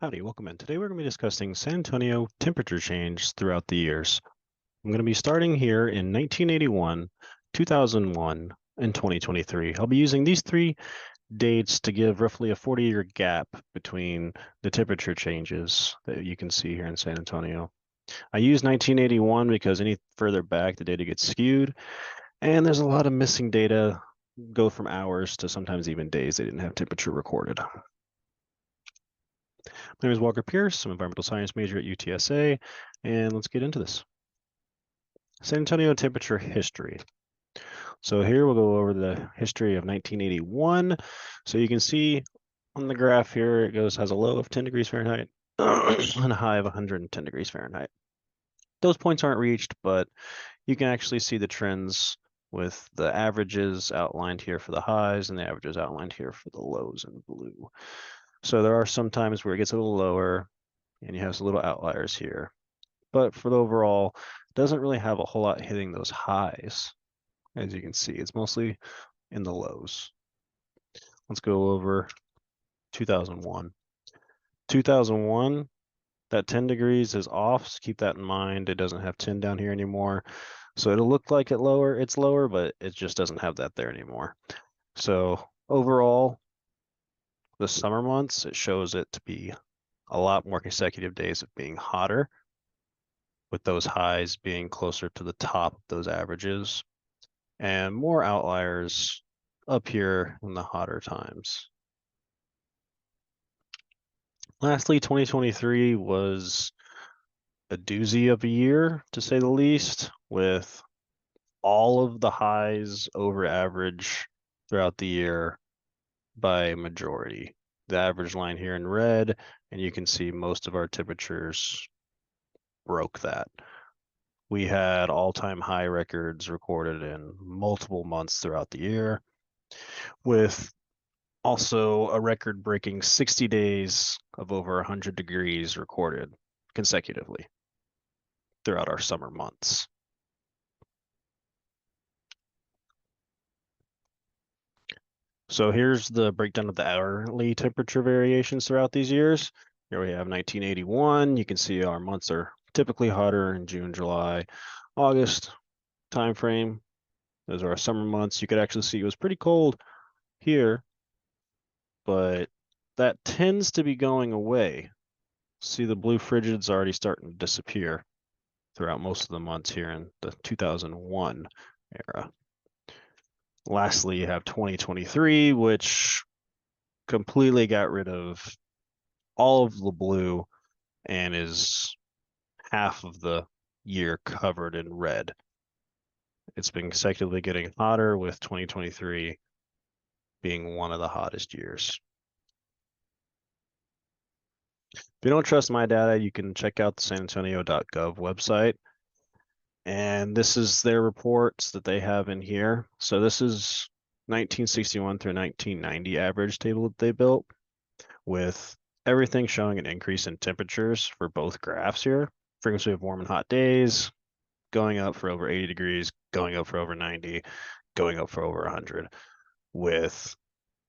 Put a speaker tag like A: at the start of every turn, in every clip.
A: Howdy, welcome in. Today we're going to be discussing San Antonio temperature change throughout the years. I'm going to be starting here in 1981, 2001, and 2023. I'll be using these three dates to give roughly a 40-year gap between the temperature changes that you can see here in San Antonio. I use 1981 because any further back the data gets skewed, and there's a lot of missing data, go from hours to sometimes even days they didn't have temperature recorded. My name is Walker Pierce. I'm an environmental science major at UTSA, and let's get into this. San Antonio temperature history. So here we'll go over the history of 1981. So you can see on the graph here, it has a low of 10 degrees Fahrenheit and a high of 110 degrees Fahrenheit. Those points aren't reached, but you can actually see the trends with the averages outlined here for the highs and the averages outlined here for the lows in blue. So there are some times where it gets a little lower and you have some little outliers here. But for the overall, doesn't really have a whole lot hitting those highs. As you can see, it's mostly in the lows. Let's go over 2001. 2001, that 10 degrees is off, so keep that in mind. It doesn't have 10 down here anymore. So it'll look like it's lower, but it just doesn't have that there anymore. So overall, the summer months, it shows it to be a lot more consecutive days of being hotter, with those highs being closer to the top of those averages, and more outliers up here in the hotter times. Lastly, 2023 was a doozy of a year, to say the least, with all of the highs over average throughout the year by majority. The average line here in red, and you can see most of our temperatures broke that. We had all-time high records recorded in multiple months throughout the year, with also a record-breaking 60 days of over 100 degrees recorded consecutively throughout our summer months. So here's the breakdown of the hourly temperature variations throughout these years. Here we have 1981. You can see our months are typically hotter in June, July, August timeframe. Those are our summer months. You could actually see it was pretty cold here, but that tends to be going away. See, the blue frigid's already starting to disappear throughout most of the months here in the 2001 era. Lastly, you have 2023, which completely got rid of all of the blue and is half of the year covered in red. It's been consecutively getting hotter, with 2023 being one of the hottest years. If you don't trust my data, you can check out the sanantonio.gov website. And this is their reports that they have in here. So this is 1961 through 1990 average table that they built, with everything showing an increase in temperatures for both graphs here. Frequency of warm and hot days going up for over 80 degrees, going up for over 90, going up for over 100, with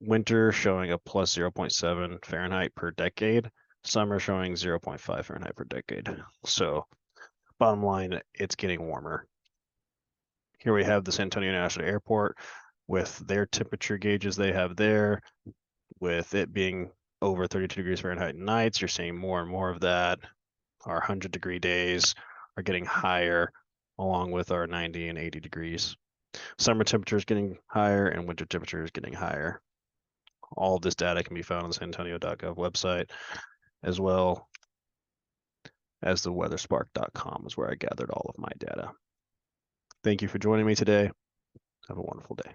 A: winter showing a plus 0.7 Fahrenheit per decade, summer showing 0.5 Fahrenheit per decade. So bottom line, it's getting warmer. Here we have the San Antonio National Airport with their temperature gauges they have there, with it being over 32 degrees Fahrenheit nights. You're seeing more and more of that. Our 100-degree days are getting higher, along with our 90 and 80 degrees. Summer temperature is getting higher and winter temperature is getting higher. All of this data can be found on the sanantonio.gov website, as well as the weatherspark.com is where I gathered all of my data. Thank you for joining me today. Have a wonderful day.